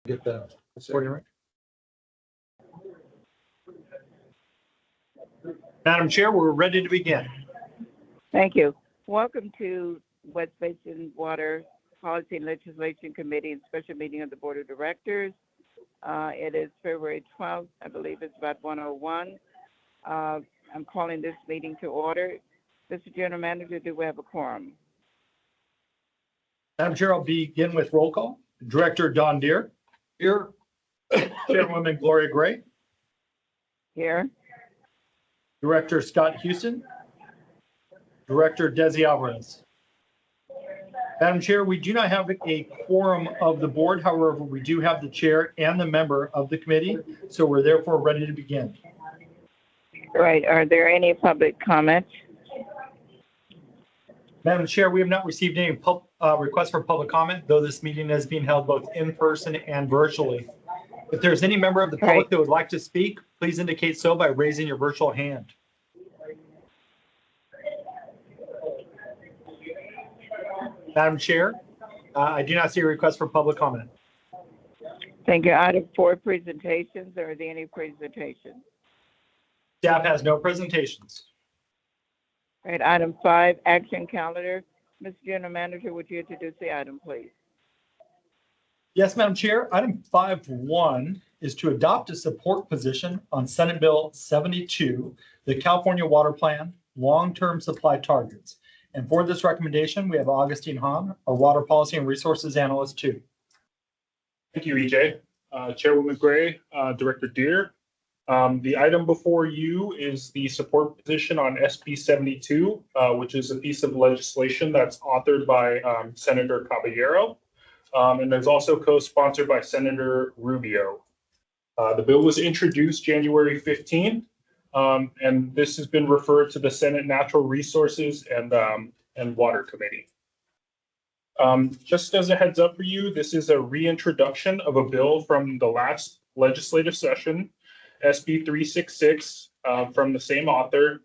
Get the recording right. Madam Chair, we're ready to begin. Thank you. Welcome to West Basin Water Policy and Legislation Committee and Special Meeting of the Board of Directors. It is February 12th. I believe it's about 1:01. I'm calling this meeting to order. Mr. General Manager, do we have a quorum? Madam Chair, I'll begin with roll call. Director Don Deere. Here. Chairwoman Gloria Gray. Here. Director Scott Houston. Director Desi Alvarez. Madam Chair, we do not have a quorum of the board. However, we do have the chair and the member of the committee, so we're therefore ready to begin. Right. Are there any public comments? Madam Chair, we have not received any requests for public comment, though this meeting is being held both in person and virtually. If there's any member of the public that would like to speak, please indicate so by raising your virtual hand. Madam Chair, I do not see a request for public comment. Thank you. Item 4, presentations. Are there any presentations? Staff has no presentations. All right. Item 5, action calendar. Mr. General Manager, would you introduce the item, please? Yes, Madam Chair. Item 5.1 is to adopt a support position on Senate Bill 72, the California Water Plan, long-term supply targets. And for this recommendation, we have Augustine Hahn, our Water Policy and Resources Analyst, too. Thank you, EJ. Chairwoman Gray, Director Deere. The item before you is the support position on SB 72, which is a piece of legislation that's authored by Senator Caballero. And there's also co-sponsored by Senator Rubio. The bill was introduced January 15th, and this has been referred to the Senate Natural Resources and Water Committee. Just as a heads up for you, this is a reintroduction of a bill from the last legislative session, SB 366, from the same author.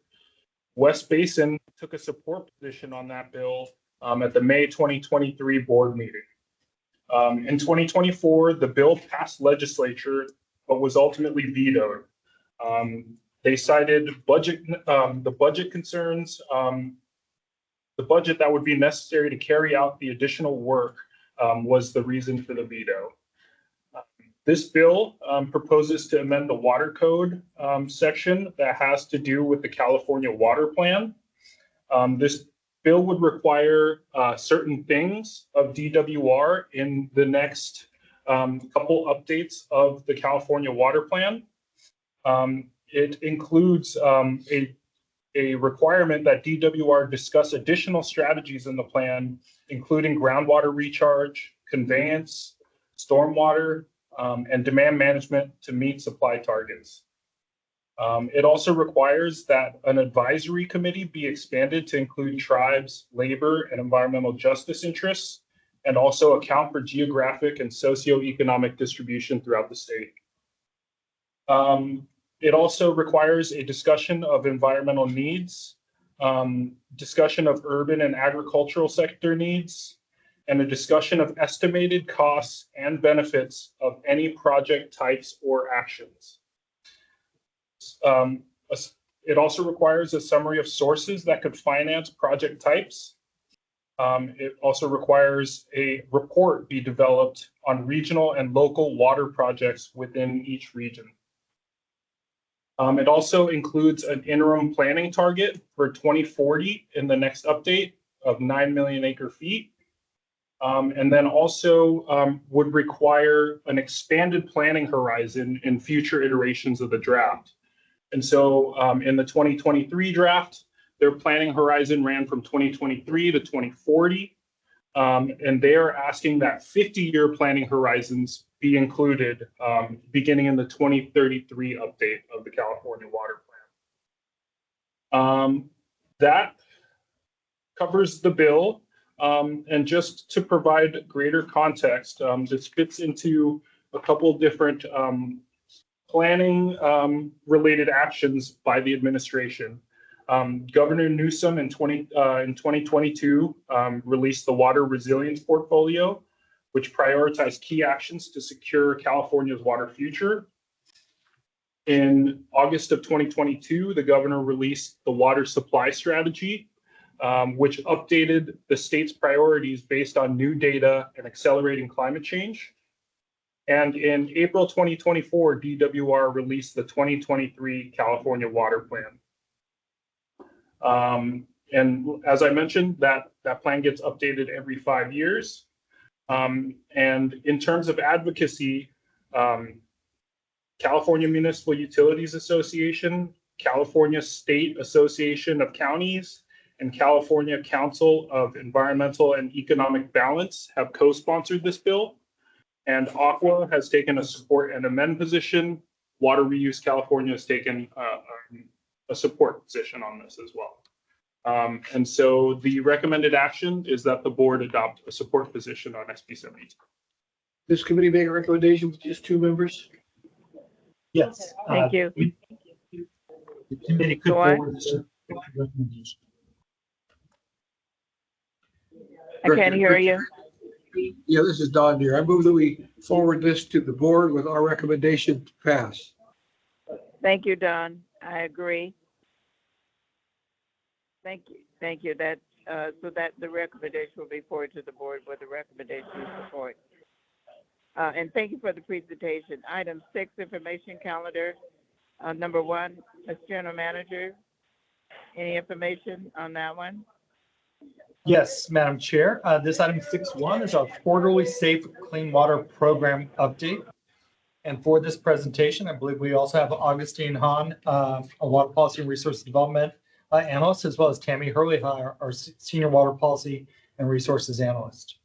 West Basin took a support position on that bill at the May 2023 board meeting. In 2024, the bill passed legislature, but was ultimately vetoed. They cited the budget concerns, the budget that would be necessary to carry out the additional work was the reason for the veto. This bill proposes to amend the water code section that has to do with the California Water Plan. This bill would require certain things of DWR in the next couple updates of the California Water Plan. It includes a requirement that DWR discuss additional strategies in the plan, including groundwater recharge, conveyance, stormwater, and demand management to meet supply targets. It also requires that an advisory committee be expanded to include tribes, labor, and environmental justice interests, and also account for geographic and socioeconomic distribution throughout the state. It also requires a discussion of environmental needs, discussion of urban and agricultural sector needs, and a discussion of estimated costs and benefits of any project types or actions. It also requires a summary of sources that could finance project types. It also requires a report be developed on regional and local water projects within each region. It also includes an interim planning target for 2040 in the next update of 9 million acre feet. And then also would require an expanded planning horizon in future iterations of the draft. And so in the 2023 draft, their planning horizon ran from 2023 to 2040. And they are asking that 50-year planning horizons be included beginning in the 2033 update of the California Water Plan. That covers the bill. And just to provide greater context, this fits into a couple different planning related actions by the administration. Governor Newsom in 2022 released the Water Resilience Portfolio, which prioritize key actions to secure California's water future. In August of 2022, the governor released the water supply strategy, which updated the state's priorities based on new data and accelerating climate change. And in April 2024, DWR released the 2023 California Water Plan. And as I mentioned, that plan gets updated every 5 years. And in terms of advocacy, California Municipal Utilities Association, California State Association of Counties, and California Council of Environmental and Economic Balance have co-sponsored this bill. And Aqua has taken a support and amend position. Water Reuse California has taken a support position on this as well. And so the recommended action is that the board adopt a support position on SB 72. This committee make a recommendation with just 2 members? Yes. Thank you. The committee could Go on. forward this recommendation. I can't hear you. Yeah, this is Don here. I move that we forward this to the board with our recommendation to pass. Thank you, Don. I agree. Thank you. Thank you. That, so that the recommendation will be forwarded to the board with the recommendation you support. And thank you for the presentation. Item 6, information calendar. Number 1, Ms. General Manager, any information on that one? Yes, Madam Chair. This item 6.1 is our quarterly Safe Clean Water Program update. And for this presentation, I believe we also have Augustine Hahn, a Water Policy and Resource Development Analyst, as well as Tammy Hurley, our Senior Water Policy and Resources Analyst.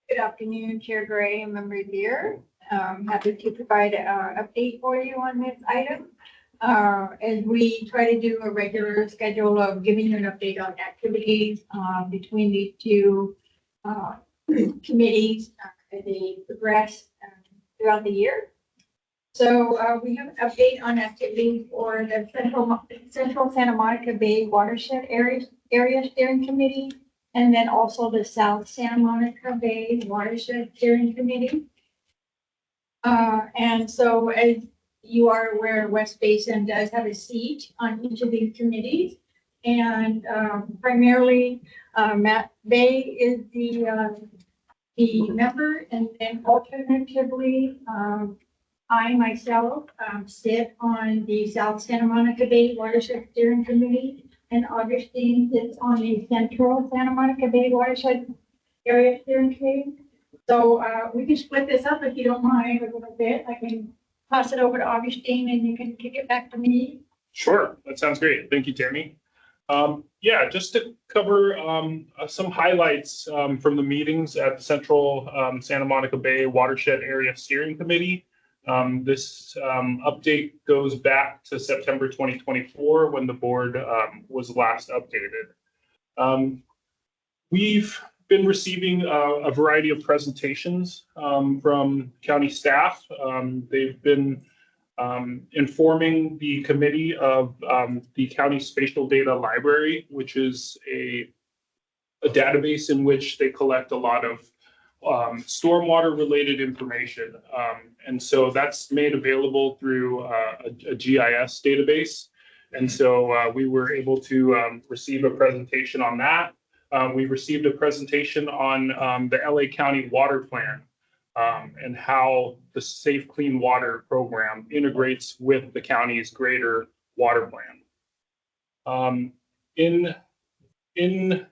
Good afternoon, Chair Gray and Member Deere. Happy to provide an update for you on this item. As we try to do a regular schedule of giving you an update on activities between these 2 committees as they progress throughout the year. So we have an update on activities for the Central Santa Monica Bay Watershed Area Steering Committee, and then also the South Santa Monica Bay Watershed Steering Committee. And so as you are aware, West Basin does have a seat on each of these committees. And primarily, Matt Bay is the member, and then alternatively, I myself sit on the South Santa Monica Bay Watershed Steering Committee, and Augustine sits on the Central Santa Monica Bay Watershed Area Steering Committee. So we can split this up if you don't mind a little bit. I can pass it over to Augustine and you can kick it back to me. Sure, that sounds great. Thank you, Tammy. Yeah, just to cover some highlights from the meetings at the Central Santa Monica Bay Watershed Area Steering Committee. This update goes back to September 2024 when the board was last updated. We've been receiving a variety of presentations from county staff. They've been informing the committee of the County Spatial Data Library, which is a database in which they collect a lot of stormwater related information. And so that's made available through a GIS database. And so we were able to receive a presentation on that. We received a presentation on the LA County Water Plan and how the Safe Clean Water program integrates with the county's greater water plan. Into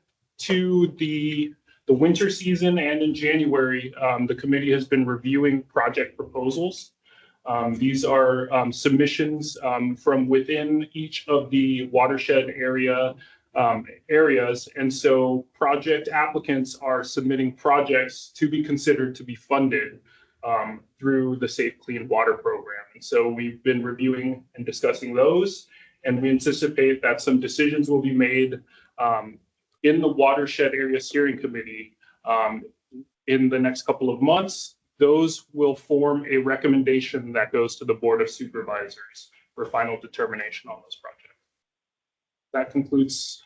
the winter season and in January, the committee has been reviewing project proposals. These are submissions from within each of the watershed areas. And so project applicants are submitting projects to be considered to be funded through the Safe Clean Water program. And so we've been reviewing and discussing those, and we anticipate that some decisions will be made in the Watershed Area Steering Committee in the next couple of months. Those will form a recommendation that goes to the Board of Supervisors for final determination on those projects. That concludes.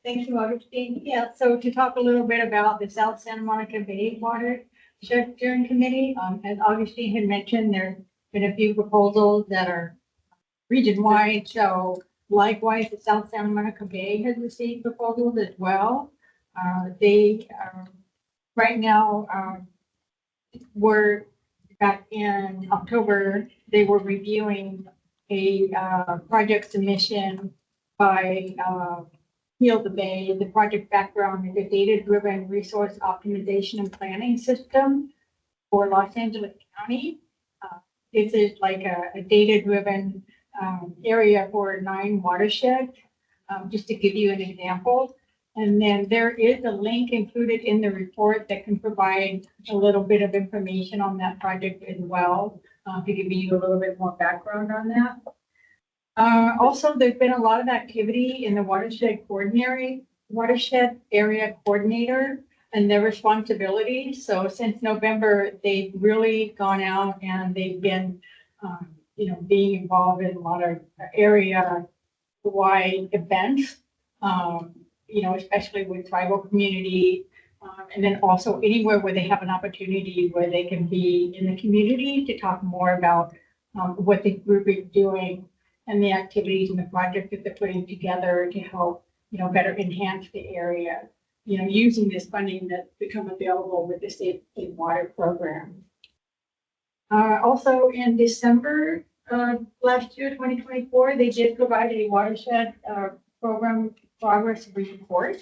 Thank you, Augustine. Yeah, so to talk a little bit about the South Santa Monica Bay Watershed Steering Committee, as Augustine had mentioned, there's been a few proposals that are region-wide. So likewise, the South Santa Monica Bay has received proposals as well. They right now were back in October, they were reviewing a project submission by Heal the Bay. The project background is a data-driven resource optimization and planning system for Los Angeles County. This is like a data-driven area for 9 watersheds, just to give you an example. And then there is a link included in the report that can provide a little bit of information on that project as well, to give you a little bit more background on that. Also, there's been a lot of activity in the watershed area coordinator and their responsibilities. So since November, they've really gone out and they've been, being involved in a lot of area-wide events. Especially with tribal community, and then also anywhere where they have an opportunity where they can be in the community to talk more about what the group is doing and the activities and the project that they're putting together to help, better enhance the area, using this funding that's become available with the Safe Clean Water Program. Also in December last year, 2024, they did provide a watershed program progress report.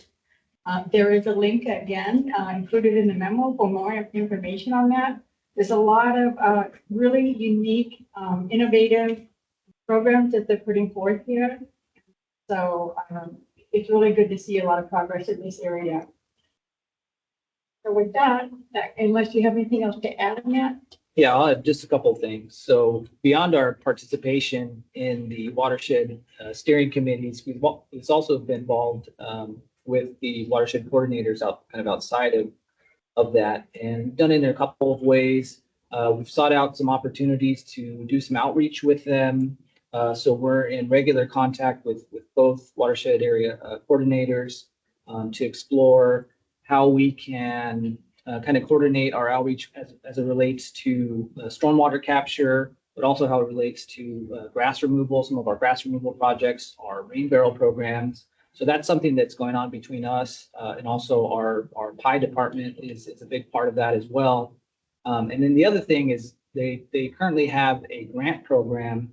There is a link again included in the memo for more information on that. There's a lot of really unique, innovative programs that they're putting forth here. So it's really good to see a lot of progress in this area. So with that, unless you have anything else to add on that? Yeah, I'll add just a couple of things. So beyond our participation in the watershed steering committees, we've also been involved with the watershed coordinators outside of that, and done it in a couple of ways. We've sought out some opportunities to do some outreach with them. So we're in regular contact with both watershed area coordinators to explore how we can kind of coordinate our outreach as it relates to stormwater capture, but also how it relates to grass removal, some of our grass removal projects, our rain barrel programs. So that's something that's going on between us, and also our PI department is a big part of that as well. And then the other thing is they currently have a grant program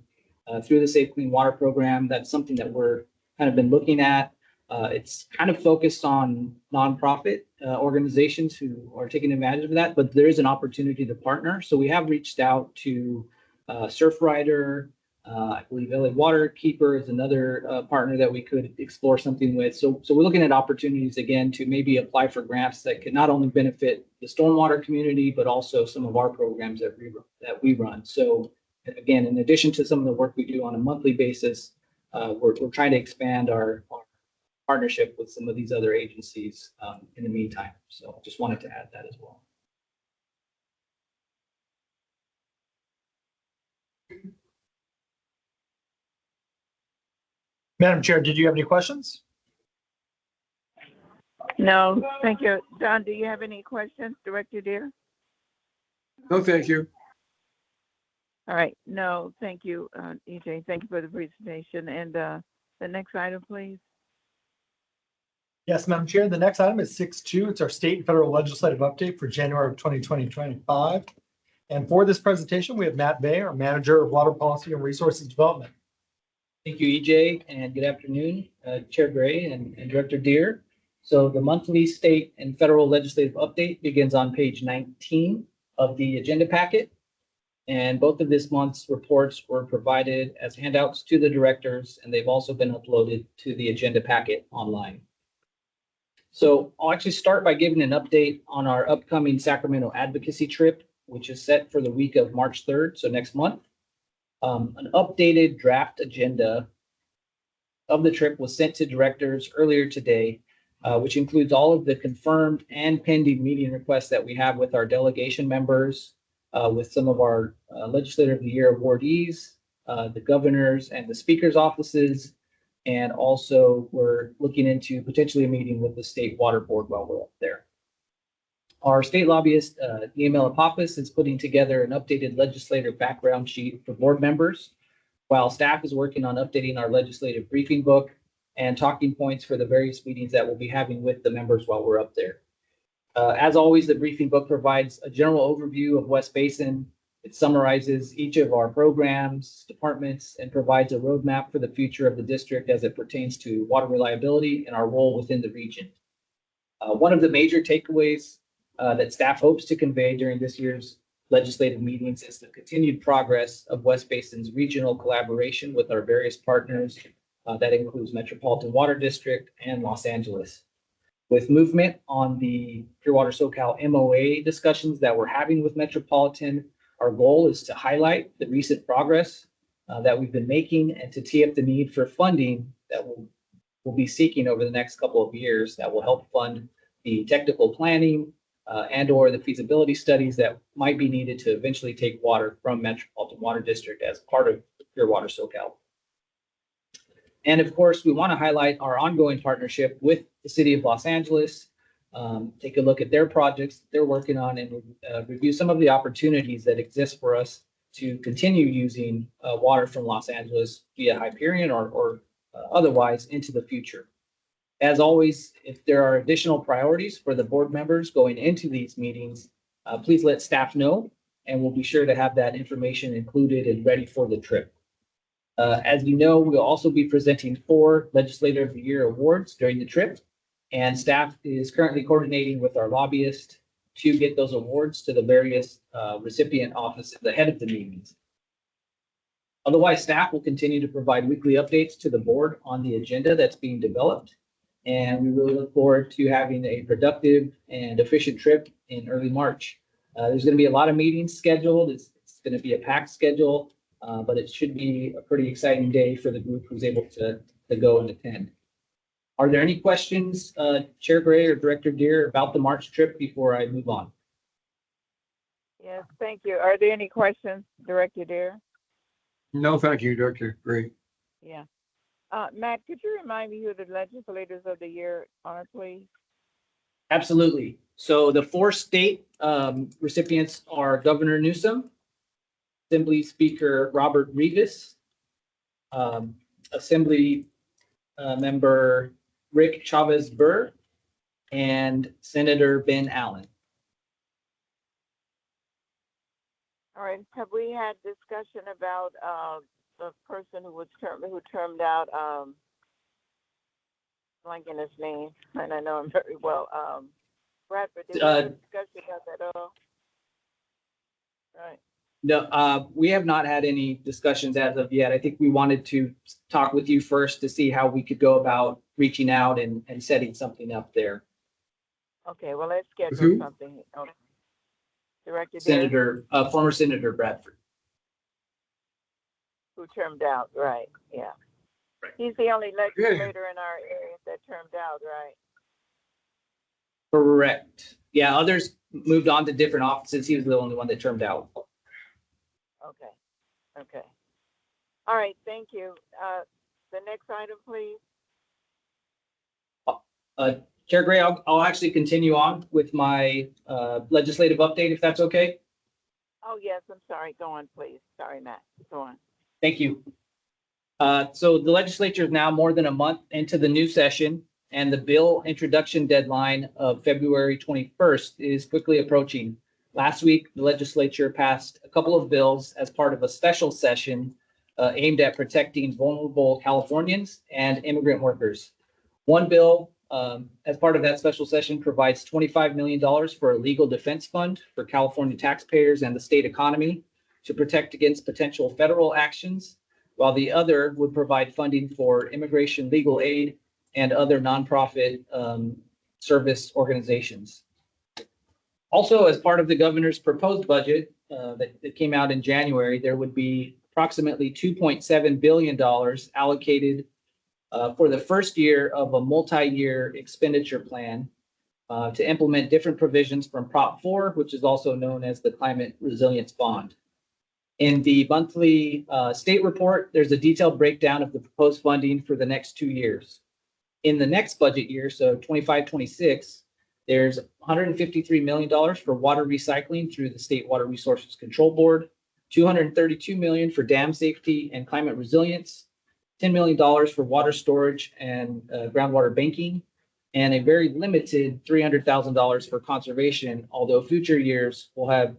through the Safe Clean Water Program. That's something that we're kind of been looking at. It's kind of focused on nonprofit organizations who are taking advantage of that, but there is an opportunity to partner. So we have reached out to Surfrider. I believe LA Waterkeeper is another partner that we could explore something with. So we're looking at opportunities again to maybe apply for grants that could not only benefit the stormwater community, but also some of our programs that we run. So again, in addition to some of the work we do on a monthly basis, we're trying to expand our partnership with some of these other agencies in the meantime. So just wanted to add that as well. Madam Chair, did you have any questions? No, thank you. Don, do you have any questions, Director Deere? No, thank you. All right. No, thank you, EJ. Thank you for the presentation. And the next item, please. Yes, Madam Chair. The next item is 6.2. It's our state and federal legislative update for January of 2025. And for this presentation, we have Matt Bay, our Manager of Water Policy and Resources Development. Thank you, EJ, and good afternoon, Chair Gray and Director Deere. So the monthly state and federal legislative update begins on page 19 of the agenda packet. And both of this month's reports were provided as handouts to the directors, and they've also been uploaded to the agenda packet online. So I'll actually start by giving an update on our upcoming Sacramento advocacy trip, which is set for the week of March 3rd, so next month. An updated draft agenda of the trip was sent to directors earlier today, which includes all of the confirmed and pending meeting requests that we have with our delegation members, with some of our Legislator of the Year awardees, the governors and the speaker's offices, And also, we're looking into potentially a meeting with the State Water Board while we're up there. Our state lobbyist, EML Apophis, is putting together an updated legislative background sheet for board members, while staff is working on updating our legislative briefing book and talking points for the various meetings that we'll be having with the members while we're up there. As always, the briefing book provides a general overview of West Basin. It summarizes each of our programs, departments, and provides a roadmap for the future of the district as it pertains to water reliability and our role within the region. One of the major takeaways that staff hopes to convey during this year's legislative meetings is the continued progress of West Basin's regional collaboration with our various partners. That includes Metropolitan Water District and Los Angeles. With movement on the Pure Water SoCal MOA discussions that we're having with Metropolitan, our goal is to highlight the recent progress that we've been making and to tee up the need for funding that we'll be seeking over the next couple of years that will help fund the technical planning and or the feasibility studies that might be needed to eventually take water from Metropolitan Water District as part of Pure Water SoCal. And of course, we want to highlight our ongoing partnership with the City of Los Angeles, take a look at their projects they're working on, and review some of the opportunities that exist for us to continue using water from Los Angeles via Hyperion or otherwise into the future. As always, if there are additional priorities for the board members going into these meetings, please let staff know, and we'll be sure to have that information included and ready for the trip. As you know, we'll also be presenting 4 Legislator of the Year awards during the trip, and staff is currently coordinating with our lobbyist to get those awards to the various recipient offices ahead of the meetings. Otherwise, staff will continue to provide weekly updates to the board on the agenda that's being developed, and we really look forward to having a productive and efficient trip in early March. There's going to be a lot of meetings scheduled. It's going to be a packed schedule. But it should be a pretty exciting day for the group who's able to go and attend. Are there any questions, Chair Gray or Director Deere, about the March trip before I move on? Yes, thank you. Are there any questions, Director Deere? No, thank you, Director. Great. Yeah. Matt, could you remind me who the Legislators of the Year are, please? Absolutely. So the 4 state recipients are Governor Newsom, Assembly Speaker Robert Rivas, Assembly Member Rick Chavez Burr, and Senator Ben Allen. All right. Have we had discussion about the person who termed out? Blanking his name, and I know him very well. Bradford, did we have a discussion about that at all? Right. No, we have not had any discussions as of yet. I think we wanted to talk with you first to see how we could go about reaching out and setting something up there. Okay, well, let's schedule Who? something. Okay. Director Deere, Senator, former Senator Bradford. who termed out, right, yeah. Right. He's the only legislator in our area that termed out, right? Correct. Yeah, others moved on to different offices. He was the only one that termed out. Okay. All right, thank you. The next item, please. Chair Gray, I'll actually continue on with my legislative update, if that's okay. Oh, yes, I'm sorry. Go on, please. Sorry, Matt. Go on. Thank you. So the legislature is now more than a month into the new session, and the bill introduction deadline of February 21st is quickly approaching. Last week, the legislature passed a couple of bills as part of a special session aimed at protecting vulnerable Californians and immigrant workers. One bill, as part of that special session, provides $25 million for a legal defense fund for California taxpayers and the state economy to protect against potential federal actions, while the other would provide funding for immigration legal aid and other nonprofit service organizations. Also, as part of the governor's proposed budget that came out in January, there would be approximately $2.7 billion allocated for the first year of a multi-year expenditure plan to implement different provisions from Prop 4, which is also known as the Climate Resilience Bond. In the monthly state report, there's a detailed breakdown of the proposed funding for the next 2 years. In the next budget year, so 25-26, there's $153 million for water recycling through the State Water Resources Control Board, $232 million for dam safety and climate resilience, $10 million for water storage and groundwater banking, and a very limited $300,000 for conservation, although future years will have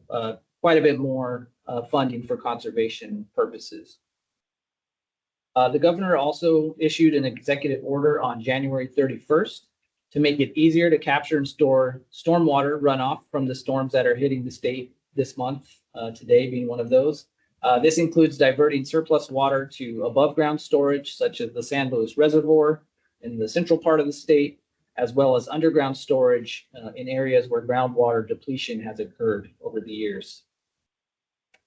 quite a bit more funding for conservation purposes. The governor also issued an executive order on January 31st to make it easier to capture and store stormwater runoff from the storms that are hitting the state this month, today being one of those. This includes diverting surplus water to above ground storage, such as the San Luis Reservoir in the central part of the state, as well as underground storage in areas where groundwater depletion has occurred over the years.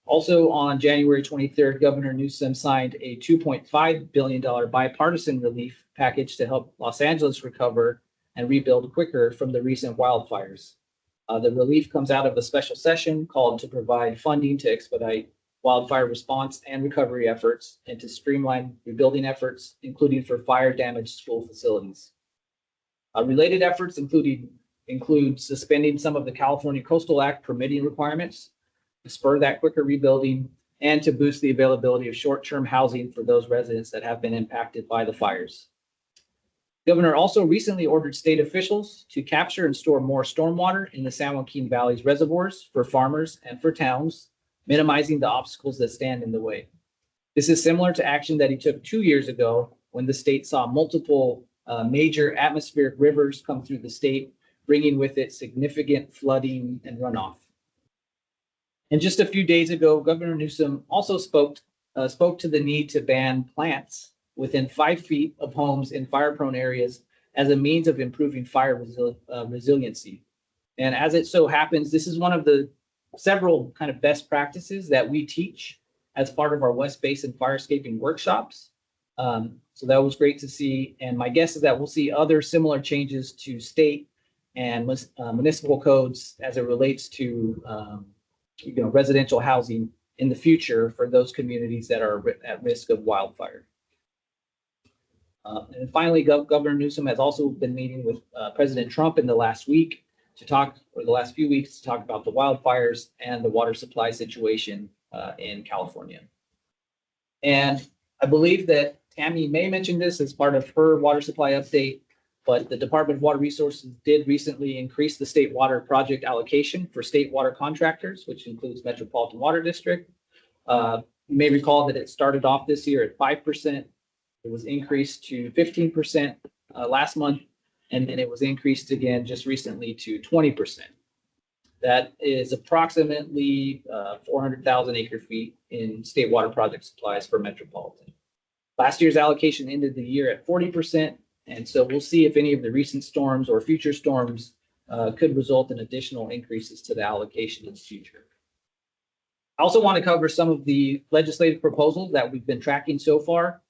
Also on January 23rd, Governor Newsom signed a $2.5 billion bipartisan relief package to help Los Angeles recover and rebuild quicker from the recent wildfires. The relief comes out of a special session called to provide funding to expedite wildfire response and recovery efforts and to streamline rebuilding efforts, including for fire damaged school facilities. Related efforts include suspending some of the California Coastal Act permitting requirements to spur that quicker rebuilding and to boost the availability of short-term housing for those residents that have been impacted by the fires. Governor also recently ordered state officials to capture and store more stormwater in the San Joaquin Valley's reservoirs for farmers and for towns, minimizing the obstacles that stand in the way. This is similar to action that he took 2 years ago when the state saw multiple major atmospheric rivers come through the state, bringing with it significant flooding and runoff. And just a few days ago, Governor Newsom also spoke to the need to ban plants within 5 feet of homes in fire-prone areas as a means of improving fire resiliency. And as it so happens, this is one of the several kind of best practices that we teach as part of our West Basin Firescaping workshops. So that was great to see. And my guess is that we'll see other similar changes to state and municipal codes as it relates to residential housing in the future for those communities that are at risk of wildfire. And finally, Governor Newsom has also been meeting with President Trump in the last week the last few weeks to talk about the wildfires and the water supply situation in California. And I believe that Tammy may mention this as part of her water supply update, but the Department of Water Resources did recently increase the state water project allocation for state water contractors, which includes Metropolitan Water District. You may recall that it started off this year at 5%. It was increased to 15% last month, and then it was increased again just recently to 20%. That is approximately 400,000 acre feet in state water project supplies for Metropolitan. Last year's allocation ended the year at 40%, and so we'll see if any of the recent storms or future storms could result in additional increases to the allocation in the future. I also want to cover some of the legislative proposals that we've been tracking so far.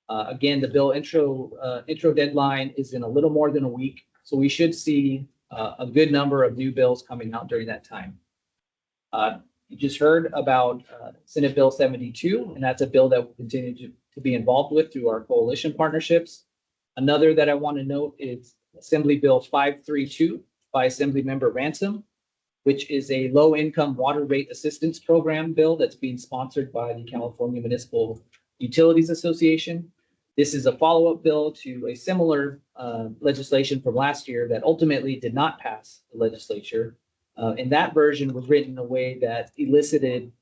Again, the bill intro deadline is in a little more than a week, so we should see a good number of new bills coming out during that time. You just heard about Senate Bill 72, and that's a bill that we'll continue to be involved with through our coalition partnerships. Another that I want to note is Assembly Bill 532 by Assemblymember Ransom, which is a low-income water rate assistance program bill that's being sponsored by the California Municipal Utilities Association. This is a follow-up bill to a similar legislation from last year that ultimately did not pass the legislature. And that version was written in a way that elicited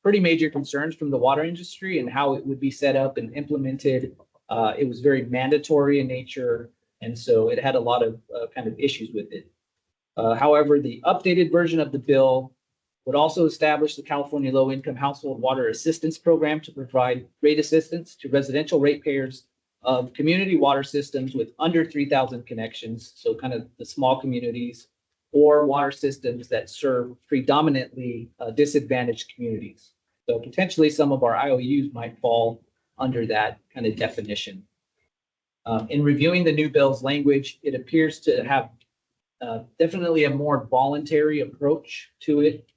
pretty major concerns from the water industry and how it would be set up and implemented. It was very mandatory in nature, and so it had a lot of kind of issues with it. However, the updated version of the bill would also establish the California Low-Income Household Water Assistance Program to provide rate assistance to residential ratepayers of community water systems with under 3,000 connections, so kind of the small communities, or water systems that serve predominantly disadvantaged communities. So potentially some of our IOUs might fall under that kind of definition. In reviewing the new bill's language, it appears to have definitely a more voluntary approach to it.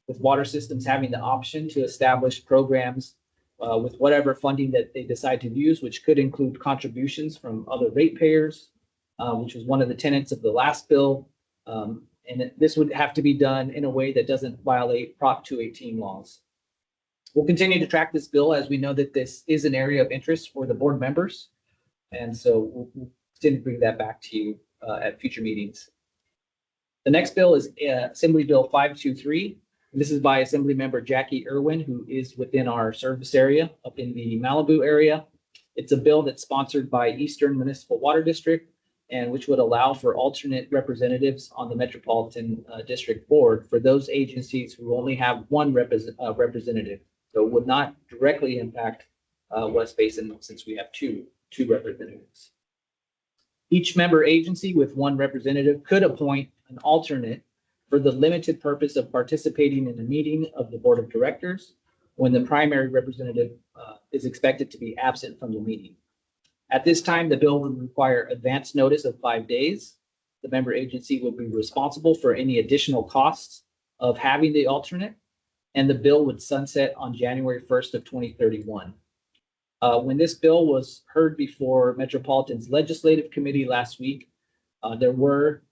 with water systems having the option to establish programs with whatever funding that they decide to use, which could include contributions from other ratepayers, which was one of the tenets of the last bill. This would have to be done in a way that doesn't violate Prop 218 laws. We'll continue to track this bill as we know that this is an area of interest for the board members. And so we'll continue to bring that back to you at future meetings. The next bill is Assembly Bill 523. This is by Assembly Member Jackie Irwin, who is within our service area up in the Malibu area. It's a bill that's sponsored by Eastern Municipal Water District, and which would allow for alternate representatives on the Metropolitan District Board for those agencies who only have one representative. So it would not directly impact West Basin since we have two representatives. Each member agency with one representative could appoint an alternate for the limited purpose of participating in a meeting of the Board of Directors when the primary representative is expected to be absent from the meeting. At this time, the bill would require advance notice of 5 days. The member agency would be responsible for any additional costs of having the alternate, and the bill would sunset on January 1st of 2031. When this bill was heard before Metropolitan's Legislative Committee last week, there were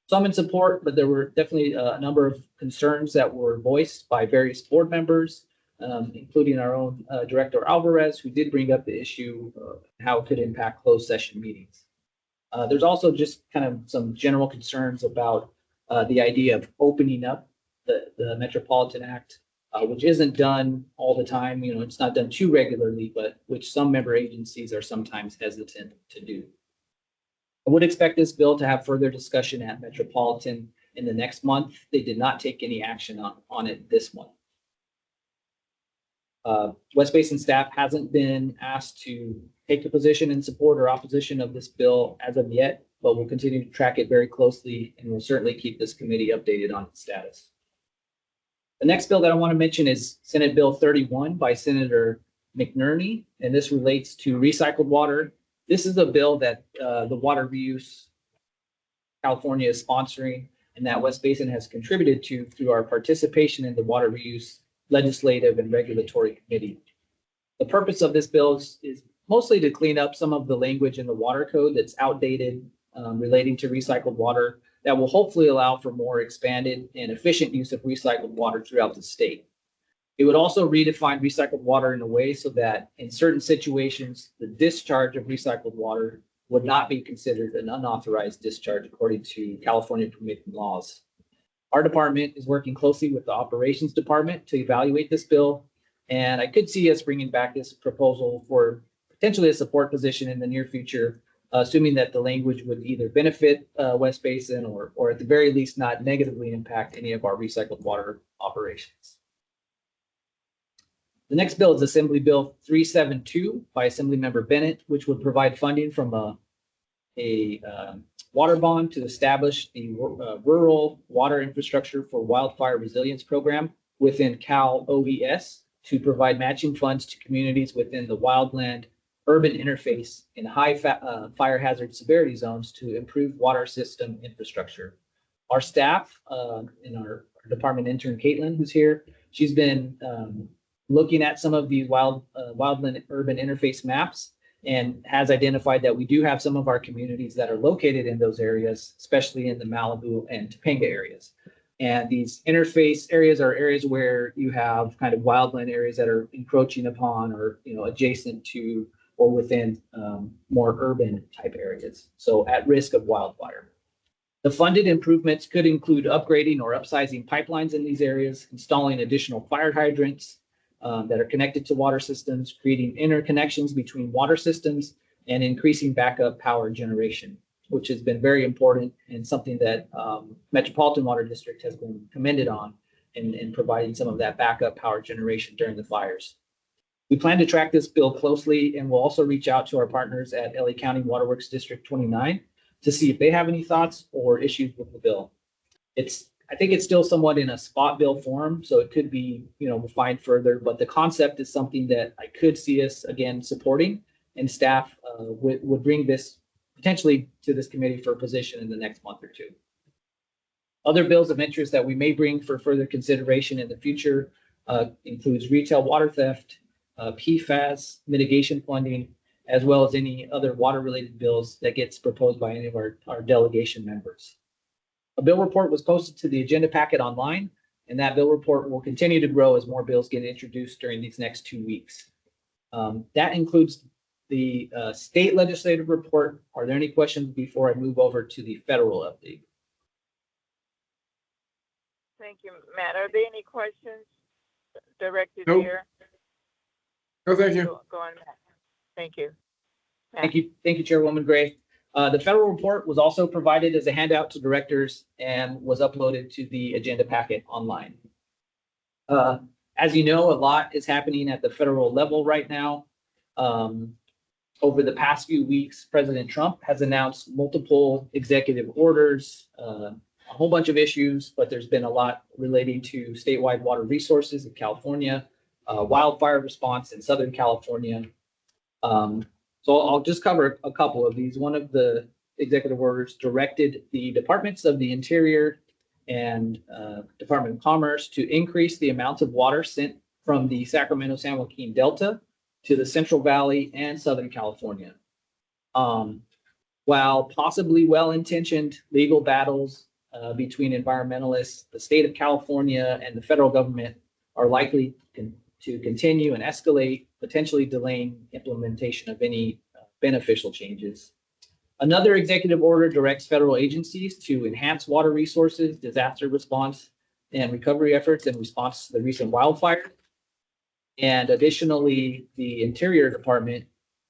some in support, but there were definitely a number of concerns that were voiced by various board members, including our own Director Alvarez, who did bring up the issue of how it could impact closed session meetings. There's also just kind of some general concerns about the idea of opening up the Metropolitan Act, which isn't done all the time. You know, it's not done too regularly, but which some member agencies are sometimes hesitant to do. I would expect this bill to have further discussion at Metropolitan in the next month. They did not take any action on it this month. West Basin staff hasn't been asked to take a position in support or opposition of this bill as of yet, but we'll continue to track it very closely and we'll certainly keep this committee updated on its status. The next bill that I want to mention is Senate Bill 31 by Senator McNerney, and this relates to recycled water. This is a bill that the Water Reuse California is sponsoring and that West Basin has contributed to through our participation in the Water Reuse Legislative and Regulatory Committee. The purpose of this bill is mostly to clean up some of the language in the water code that's outdated relating to recycled water that will hopefully allow for more expanded and efficient use of recycled water throughout the state. It would also redefine recycled water in a way so that in certain situations, the discharge of recycled water would not be considered an unauthorized discharge according to California permitting laws. Our department is working closely with the operations department to evaluate this bill, and I could see us bringing back this proposal for potentially a support position in the near future, assuming that the language would either benefit West Basin or at the very least not negatively impact any of our recycled water operations. The next bill is Assembly Bill 372 by Assemblymember Bennett, which would provide funding from a water bond to establish the Rural Water Infrastructure for Wildfire Resilience Program within Cal OES to provide matching funds to communities within the wildland urban interface in high fire hazard severity zones to improve water system infrastructure. Our staff and our department intern, Caitlin, who's here, she's been looking at some of these wildland urban interface maps and has identified that we do have some of our communities that are located in those areas, especially in the Malibu and Topanga areas. And these interface areas are areas where you have kind of wildland areas that are encroaching upon or, you know, adjacent to or within more urban type areas. So at risk of wildfire. The funded improvements could include upgrading or upsizing pipelines in these areas, installing additional fire hydrants that are connected to water systems, creating interconnections between water systems, and increasing backup power generation, which has been very important and something that Metropolitan Water District has been commended on in providing some of that backup power generation during the fires. We plan to track this bill closely, and we'll also reach out to our partners at LA County Waterworks District 29 to see if they have any thoughts or issues with the bill. I think it's still somewhat in a spot bill form, so it could be, you know, refined further, but the concept is something that I could see us again supporting, and staff would bring this potentially to this committee for a position in the next month or two. Other bills of interest that we may bring for further consideration in the future includes retail water theft, PFAS mitigation funding, as well as any other water-related bills that gets proposed by any of our delegation members. A bill report was posted to the agenda packet online, and that bill report will continue to grow as more bills get introduced during these next 2 weeks. That includes the state legislative report. Are there any questions before I move over to the federal update? Thank you, Matt. Are there any questions directed Nope. here? No, thank you. Go on, Matt. Thank you. Thank you, Chairwoman Gray. The federal report was also provided as a handout to directors and was uploaded to the agenda packet online. As you know, a lot is happening at the federal level right now. Over the past few weeks, President Trump has announced multiple executive orders, a whole bunch of issues, but there's been a lot relating to statewide water resources in California, wildfire response in Southern California. So I'll just cover a couple of these. One of the executive orders directed the Departments of the Interior and Department of Commerce to increase the amount of water sent from the Sacramento-San Joaquin Delta to the Central Valley and Southern California. While possibly well-intentioned legal battles between environmentalists, the state of California and the federal government are likely to continue and escalate, potentially delaying implementation of any beneficial changes. Another executive order directs federal agencies to enhance water resources, disaster response, and recovery efforts in response to the recent wildfire. And additionally, the Interior Department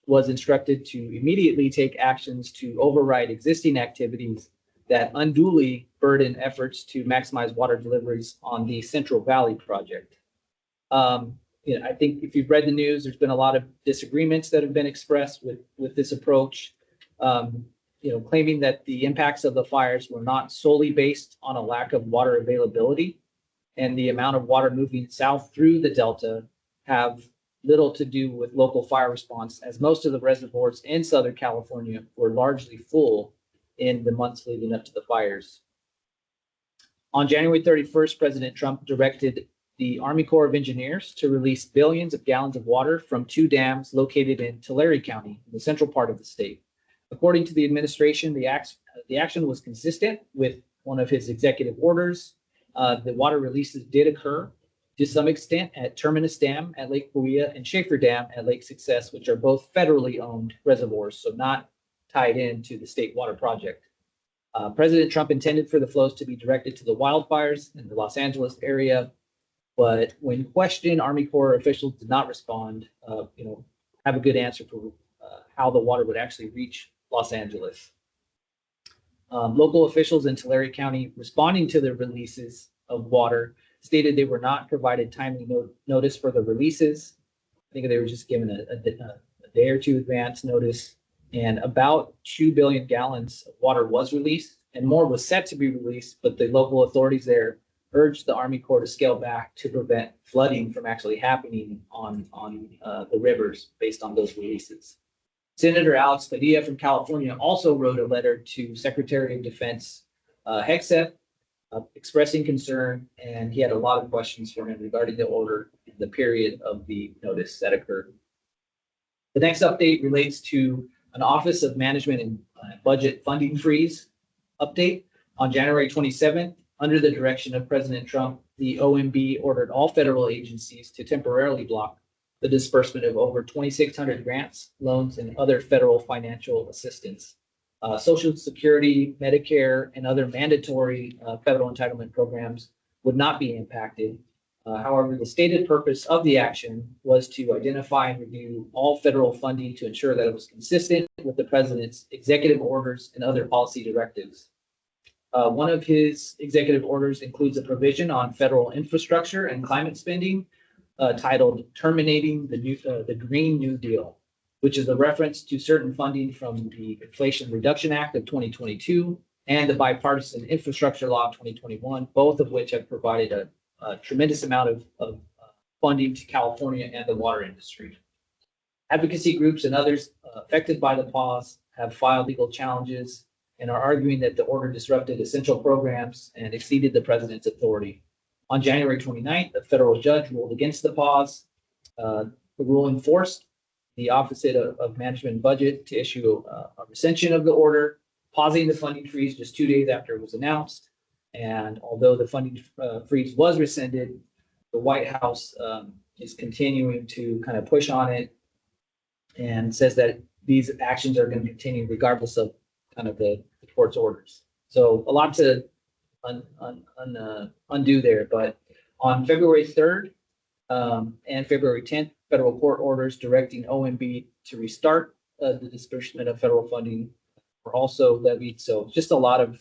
was instructed to immediately take actions to override existing activities that unduly burden efforts to maximize water deliveries on the Central Valley project. I think if you've read the news, there's been a lot of disagreements that have been expressed with this approach. Claiming that the impacts of the fires were not solely based on a lack of water availability, and the amount of water moving south through the Delta have little to do with local fire response, as most of the reservoirs in Southern California were largely full in the months leading up to the fires. On January 31st, President Trump directed the Army Corps of Engineers to release billions of gallons of water from 2 dams located in Tulare County, in the central part of the state. According to the administration, the action was consistent with one of his executive orders. The water releases did occur to some extent at Terminus Dam at Lake Cahuilla and Schaefer Dam at Lake Success, which are both federally owned reservoirs, so not tied into the state water project. President Trump intended for the flows to be directed to the wildfires in the Los Angeles area, but when questioned, Army Corps officials did not respond, have a good answer for how the water would actually reach Los Angeles. Local officials in Tulare County responding to the releases of water stated they were not provided timely notice for the releases. I think they were just given a day or two advance notice, and about 2 billion gallons of water was released, and more was set to be released, but the local authorities there urged the Army Corps to scale back to prevent flooding from actually happening on the rivers based on those releases. Senator Alex Padilla from California also wrote a letter to Secretary of Defense Hegseth expressing concern, and he had a lot of questions for him regarding the order and the period of the notice that occurred. The next update relates to an Office of Management and Budget funding freeze update. On January 27th, under the direction of President Trump, the OMB ordered all federal agencies to temporarily block the disbursement of over 2,600 grants, loans, and other federal financial assistance. Social Security, Medicare, and other mandatory federal entitlement programs would not be impacted. However, the stated purpose of the action was to identify and review all federal funding to ensure that it was consistent with the president's executive orders and other policy directives. One of his executive orders includes a provision on federal infrastructure and climate spending titled Terminating the Green New Deal, which is a reference to certain funding from the Inflation Reduction Act of 2022 and the Bipartisan Infrastructure Law of 2021, both of which have provided a tremendous amount of funding to California and the water industry. Advocacy groups and others affected by the pause have filed legal challenges and are arguing that the order disrupted essential programs and exceeded the president's authority. On January 29th, a federal judge ruled against the pause. The ruling forced the Office of Management and Budget to issue a rescission of the order, pausing the funding freeze just 2 days after it was announced. And although the funding freeze was rescinded, the White House is continuing to kind of push on it and says that these actions are going to continue regardless of kind of the court's orders. So a lot to undo there. But on February 3rd and February 10th, federal court orders directing OMB to restart the disbursement of federal funding were also levied. So just a lot of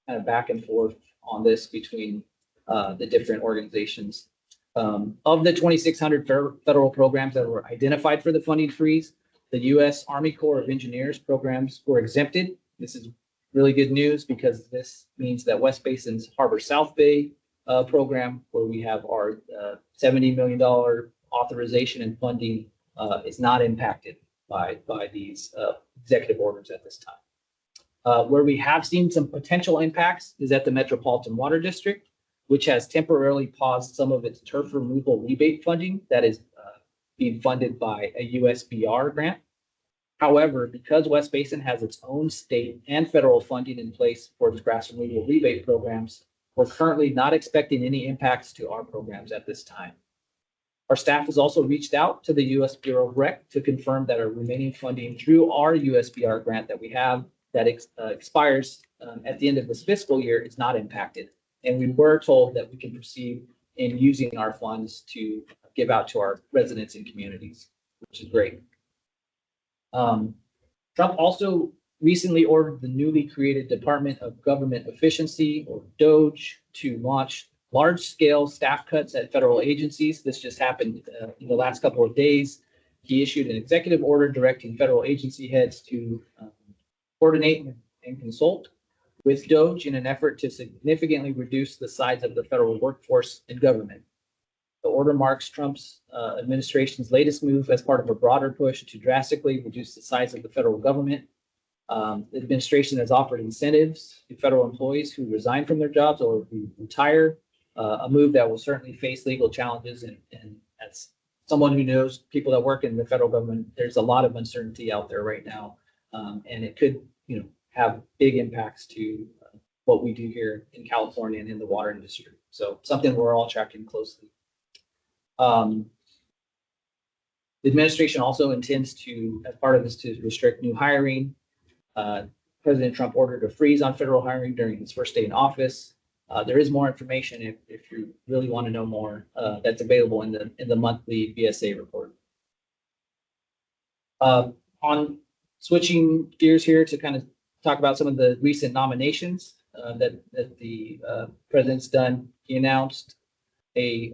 kind of back and forth on this between the different organizations. Of the 2,600 federal programs that were identified for the funding freeze, the U.S. Army Corps of Engineers programs were exempted. This is really good news because this means that West Basin's Harbor South Bay program, where we have our $70 million authorization and funding, is not impacted by these executive orders at this time. Where we have seen some potential impacts is at the Metropolitan Water District, which has temporarily paused some of its turf removal rebate funding that is being funded by a USBR grant. However, because West Basin has its own state and federal funding in place for its grass removal rebate programs, we're currently not expecting any impacts to our programs at this time. Our staff has also reached out to the U.S. Bureau of Rec to confirm that our remaining funding through our USBR grant that we have that expires at the end of this fiscal year is not impacted. And we were told that we can proceed in using our funds to give out to our residents and communities, which is great. Trump also recently ordered the newly created Department of Government Efficiency, or DOGE, to launch large-scale staff cuts at federal agencies. This just happened in the last couple of days. He issued an executive order directing federal agency heads to coordinate and consult with DOGE in an effort to significantly reduce the size of the federal workforce in government. The order marks Trump's administration's latest move as part of a broader push to drastically reduce the size of the federal government. The administration has offered incentives to federal employees who resign from their jobs or who retire, a move that will certainly face legal challenges. And as someone who knows people that work in the federal government, there's a lot of uncertainty out there right now. And it could, have big impacts to what we do here in California and in the water industry. So something we're all tracking closely. The administration also intends to, as part of this, to restrict new hiring. President Trump ordered a freeze on federal hiring during his first day in office. There is more information if you really want to know more. That's available in the monthly BSA report. On switching gears here to kind of talk about some of the recent nominations that the president's done. He announced a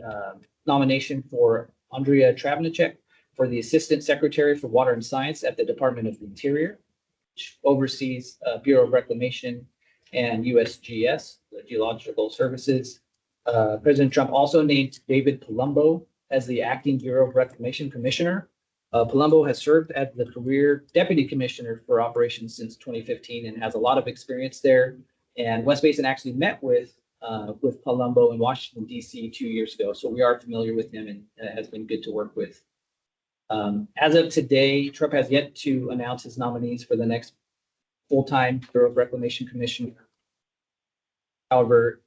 nomination for Andrea Travnicek for the Assistant Secretary for Water and Science at the Department of the Interior, which oversees Bureau of Reclamation and USGS, the Geological Services. President Trump also named David Palumbo as the Acting Bureau of Reclamation Commissioner. Palumbo has served as the career Deputy Commissioner for Operations since 2015 and has a lot of experience there. And West Basin actually met with Palumbo in Washington, D.C. 2 years ago. So we are familiar with him and it has been good to work with. As of today, Trump has yet to announce his nominees for the next full-time Bureau of Reclamation Commissioner. However,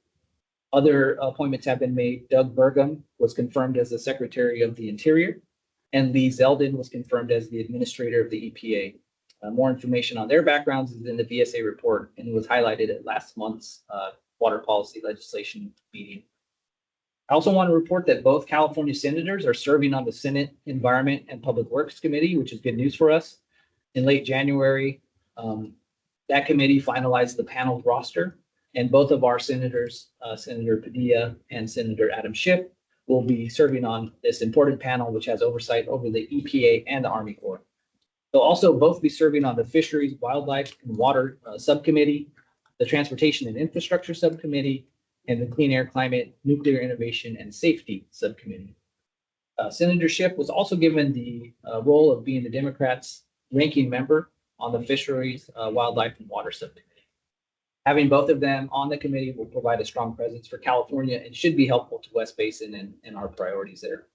other appointments have been made. Doug Burgum was confirmed as the Secretary of the Interior, and Lee Zeldin was confirmed as the Administrator of the EPA. More information on their backgrounds is in the VSA report and was highlighted at last month's water policy legislation meeting. I also want to report that both California senators are serving on the Senate Environment and Public Works Committee, which is good news for us. In late January, that committee finalized the panel roster, and both of our senators, Senator Padilla and Senator Adam Schiff, will be serving on this important panel, which has oversight over the EPA and the Army Corps. They'll also both be serving on the Fisheries, Wildlife, and Water Subcommittee, the Transportation and Infrastructure Subcommittee, and the Clean Air, Climate, Nuclear Innovation, and Safety Subcommittee. Senator Schiff was also given the role of being the Democrats' ranking member on the Fisheries, Wildlife, and Water Subcommittee. Having both of them on the committee will provide a strong presence for California and should be helpful to West Basin and our priorities there.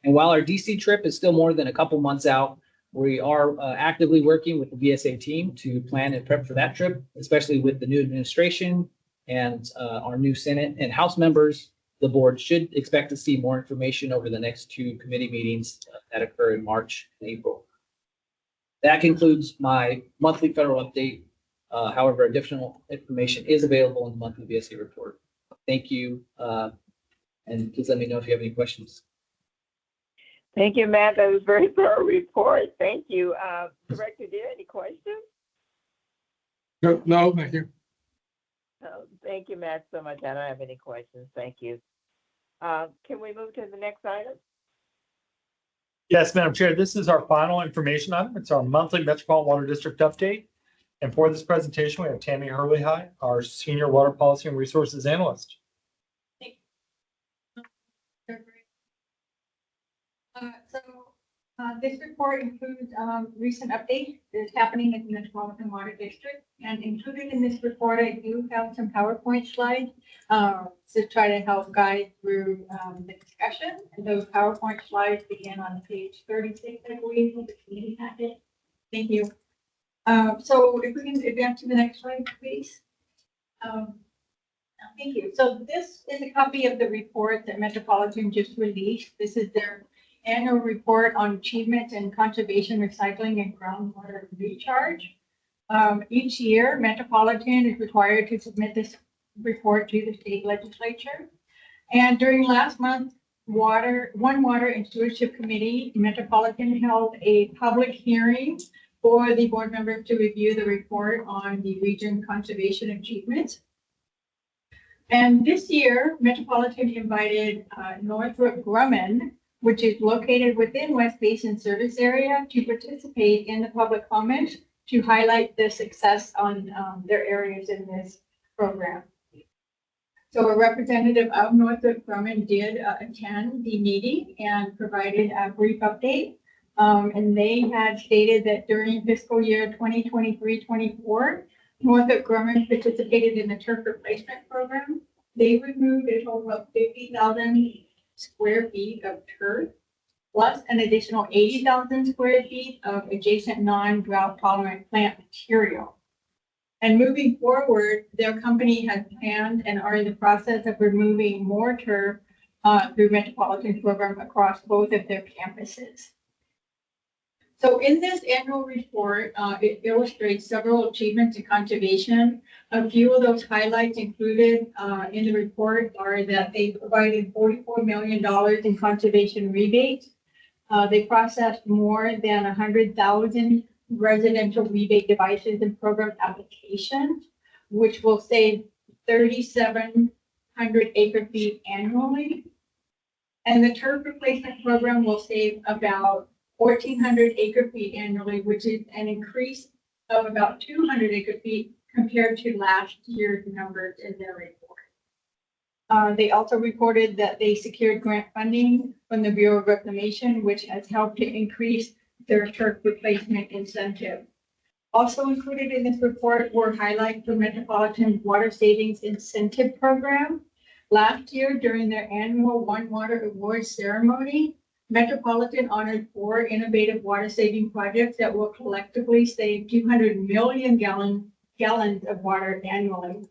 And while our DC trip is still more than a couple months out, we are actively working with the VSA team to plan and prep for that trip, especially with the new administration and our new Senate and House members. The board should expect to see more information over the next 2 committee meetings that occur in March and April. That concludes my monthly federal update. However, additional information is available in the monthly VSA report. Thank you. And please let me know if you have any questions. Thank you, Matt. That was a very thorough report. Thank you. Director, do you have any questions? No, thank you. Thank you, Matt, so much. I don't have any questions. Thank you. Can we move to the next item? Yes, Madam Chair, this is our final information item. It's our monthly Metropolitan Water District update. And for this presentation, we have Tammy Hurley-High, our Senior Water Policy and Resources Analyst. This report includes recent updates that's happening in the Metropolitan Water District. And included in this report, I do have some PowerPoint slides to try to help guide through the discussion. And those PowerPoint slides begin on page 36, I believe, of the committee packet. Thank you. So if we can advance to the next slide, please. Thank you. So this is a copy of the report that Metropolitan just released. This is their annual report on achievements in conservation, recycling, and groundwater recharge. Each year, Metropolitan is required to submit this report to the state legislature. And during last month, Water and Stewardship Committee, Metropolitan held a public hearing for the board members to review the report on the region conservation achievements. And this year, Metropolitan invited Northrop Grumman, which is located within West Basin service area, to participate in the public comment to highlight the success on their areas in this program. So a representative of Northrop Grumman did attend the meeting and provided a brief update. And they had stated that during fiscal year 2023-24, Northrop Grumman participated in the turf replacement program. They removed a total of 50,000 square feet of turf, plus an additional 80,000 square feet of adjacent non-drought tolerant plant material. And moving forward, their company has planned and are in the process of removing more turf through Metropolitan's program across both of their campuses. So in this annual report, it illustrates several achievements in conservation. A few of those highlights included in the report are that they provided $44 million in conservation rebates. They processed more than 100,000 residential rebate devices and program applications, which will save 3,700 acre feet annually. And the turf replacement program will save about 1,400 acre feet annually, which is an increase of about 200 acre feet compared to last year's numbers in their report. They also reported that they secured grant funding from the Bureau of Reclamation, which has helped to increase their turf replacement incentive. Also included in this report were highlights for Metropolitan's Water Savings Incentive Program. Last year, during their annual One Water Awards ceremony, Metropolitan honored 4 innovative water saving projects that will collectively save 200 million gallons of water annually.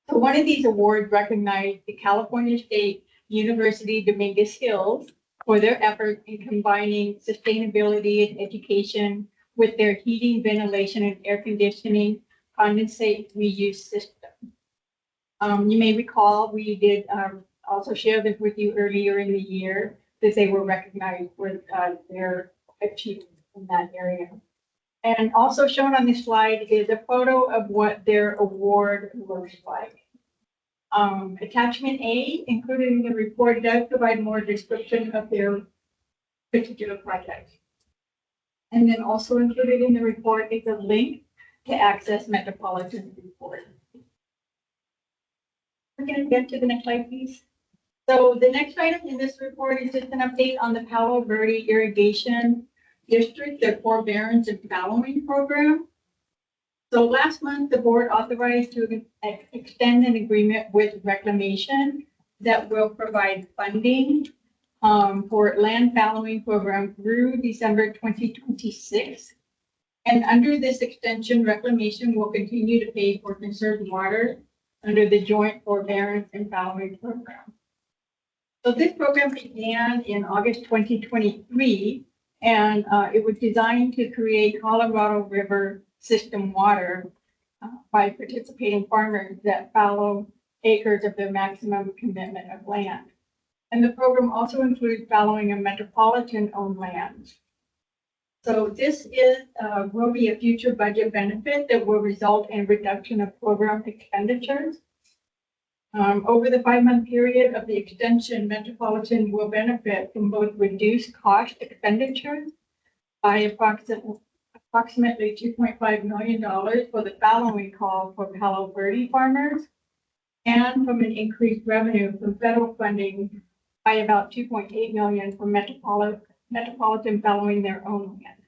So one of these awards recognized the California State University Dominguez Hills for their effort in combining sustainability and education with their heating, ventilation, and air conditioning condensate reuse system. You may recall we did also share this with you earlier in the year, that they were recognized for their achievements in that area. And also shown on this slide is a photo of what their award looks like. Attachment A, included in the report, does provide more description of their particular project. And then also included in the report is a link to access Metropolitan's report. We're going to get to the next slide, please. So the next item in this report is just an update on the Palo Verde Irrigation District, their forbearance and fallowing program. So last month, the board authorized to extend an agreement with Reclamation that will provide funding for land fallowing program through December 2026. And under this extension, Reclamation will continue to pay for conserved water under the Joint Forbearance and Fallowing Program. So this program began in August 2023, and it was designed to create Colorado River system water by participating farmers that fallow acres of their maximum commitment of land. And the program also includes fallowing of metropolitan-owned lands. So this will be a future budget benefit that will result in reduction of program expenditures. Over the 5-month period of the extension, Metropolitan will benefit from both reduced cost expenditures by approximately $2.5 million for the fallowing call for Palo Verde farmers, and from an increased revenue from federal funding by about $2.8 million for Metropolitan fallowing their own land.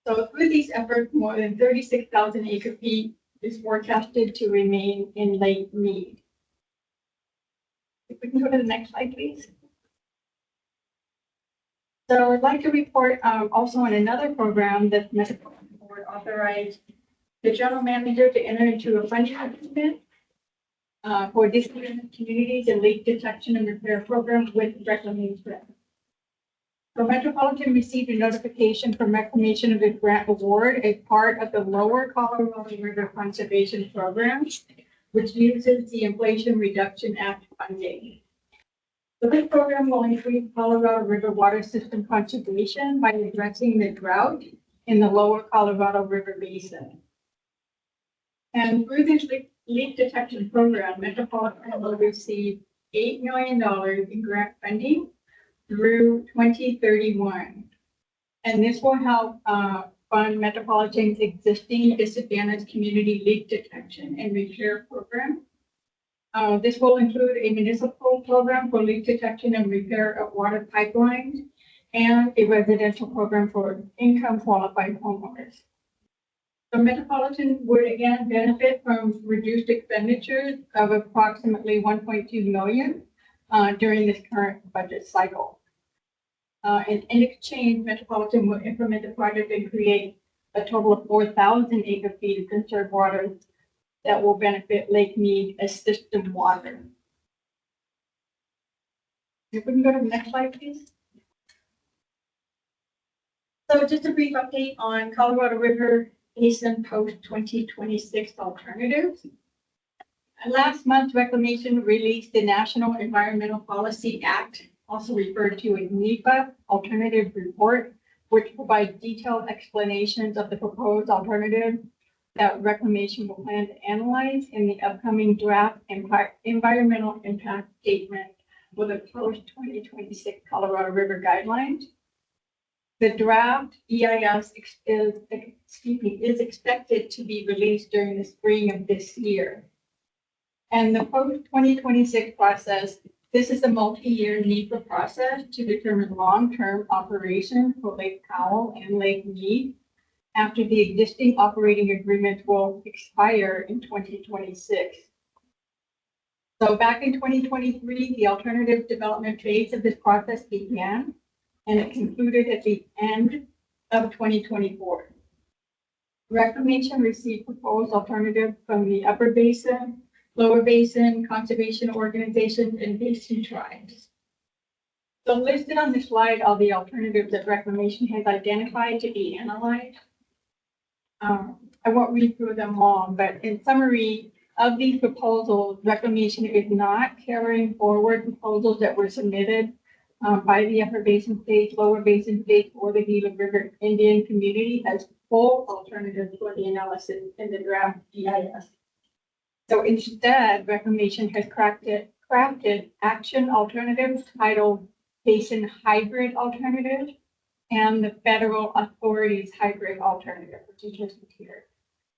So through these efforts, more than 36,000 acre feet is forecasted to remain in Lake Mead. If we can go to the next slide, please. So I'd like to report also on another program that the Metropolitan Board authorized the general manager to enter into a funding agreement for disadvantaged communities and leak detection and repair program with Reclamation. So Metropolitan received a notification from Reclamation of the grant award as part of the Lower Colorado River Conservation Program, which uses the Inflation Reduction Act funding. So this program will increase Colorado River water system conservation by addressing the drought in the Lower Colorado River Basin. And through this leak detection program, Metropolitan will receive $8 million in grant funding through 2031. And this will help fund Metropolitan's existing disadvantaged community leak detection and repair program. This will include a municipal program for leak detection and repair of water pipelines and a residential program for income qualified homeowners. So Metropolitan would again benefit from reduced expenditures of approximately $1.2 million during this current budget cycle. And in exchange, Metropolitan will implement the project and create a total of 4,000 acre feet of conserved water that will benefit Lake Mead as system water. If we can go to the next slide, please. So just a brief update on Colorado River Basin post 2026 alternatives. Last month, Reclamation released the National Environmental Policy Act, also referred to as NEPA, alternative report, which provides detailed explanations of the proposed alternative that Reclamation will plan to analyze in the upcoming draft environmental impact statement for the post 2026 Colorado River guidelines. The draft EIS is expected to be released during the spring of this year. And the post 2026 process, this is a multi-year NEPA process to determine long-term operation for Lake Powell and Lake Mead after the existing operating agreement will expire in 2026. So back in 2023, the alternative development phase of this process began, and it concluded at the end of 2024. Reclamation received proposed alternatives from the Upper Basin, Lower Basin, conservation organizations, and basin tribes. So listed on this slide are the alternatives that Reclamation has identified to be analyzed. I won't read through them all, but in summary, of these proposals, Reclamation is not carrying forward proposals that were submitted by the Upper Basin States, Lower Basin States, or the Gila River Indian community as full alternatives for the analysis in the draft EIS. So instead, Reclamation has crafted action alternatives titled Basin Hybrid Alternative and the Federal Authorities Hybrid Alternative, which is listed here.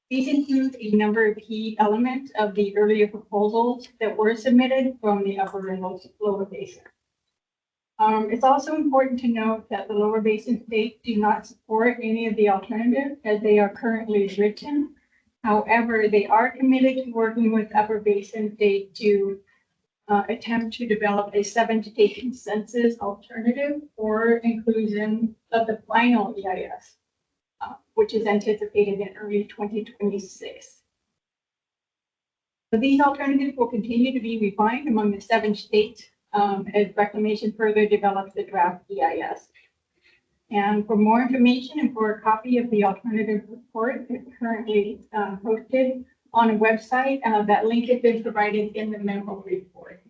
These include a number of key elements of the earlier proposals that were submitted from the Upper and Lower Basin. It's also important to note that the Lower Basin states do not support any of the alternatives as they are currently written. However, they are committed to working with Upper Basin State to attempt to develop a 7-state consensus alternative for inclusion of the final EIS, which is anticipated in early 2026. So these alternatives will continue to be refined among the 7 states as Reclamation further develops the draft EIS. And for more information and for a copy of the alternative report, it's currently posted on a website. That link has been provided in the memo report.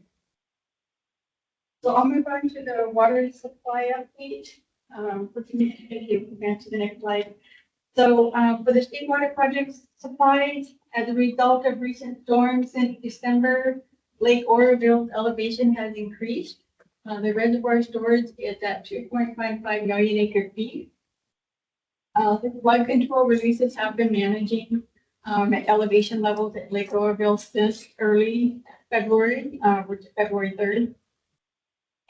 So I'll move on to the water supply update. If you advance to the next slide. So for the state water project supplies, as a result of recent storms since December, Lake Oroville's elevation has increased. The reservoir storage is at 2.55 million acre feet. The flood control releases have been managing at elevation levels at Lake Oroville since early February, which is February 3rd.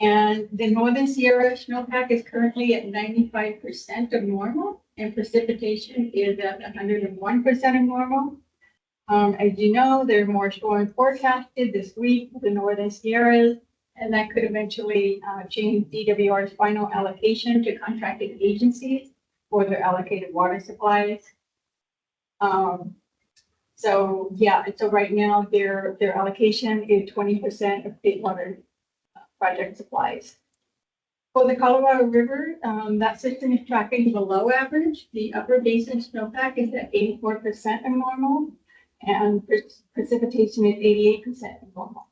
And the Northern Sierra snowpack is currently at 95% of normal, and precipitation is at 101% of normal. As you know, there are more storms forecasted this week for the Northern Sierras, and that could eventually change DWR's final allocation to contracted agencies for their allocated water supplies. So right now their allocation is 20% of state water project supplies. For the Colorado River, that system is tracking below average. The Upper Basin snowpack is at 84% of normal, and precipitation is 88% of normal.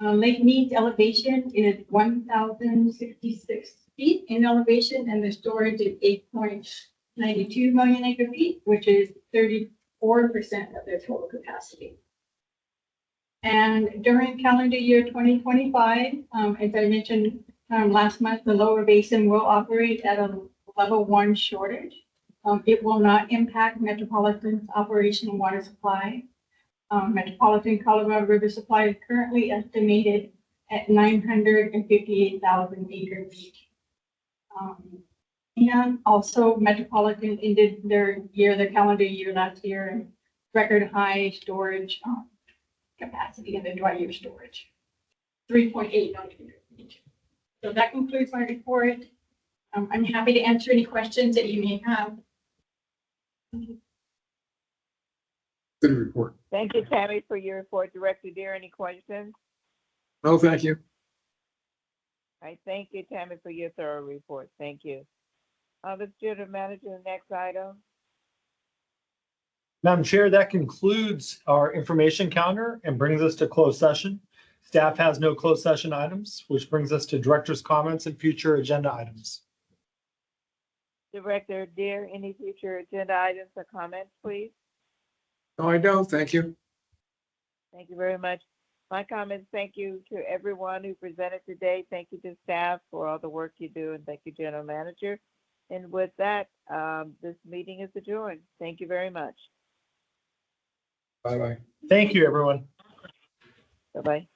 Lake Mead's elevation is 1,066 feet in elevation, and the storage is 8.92 million acre feet, which is 34% of their total capacity. And during calendar year 2025, as I mentioned last month, the Lower Basin will operate at a level 1 shortage. It will not impact Metropolitan's operational water supply. Metropolitan Colorado River supply is currently estimated at 958,000 acre feet. And also Metropolitan ended their calendar year last year, in record high storage capacity in the dry year storage, 3.8 million. So that concludes my report. I'm happy to answer any questions that you may have. Good report. Thank you, Tammy, for your report. Director Deere, any questions? No, thank you. I thank you, Tammy, for your thorough report. Thank you. Let's do the manager, the next item. Madam Chair, that concludes our information calendar and brings us to closed session. Staff has no closed session items, which brings us to director's comments and future agenda items. Director Deere, any future agenda items or comments, please? No, I don't. Thank you. Thank you very much. My comments, thank you to everyone who presented today. Thank you to staff for all the work you do, and thank you, General Manager. And with that, this meeting is adjourned. Thank you very much. Bye-bye. Thank you, everyone. Bye-bye.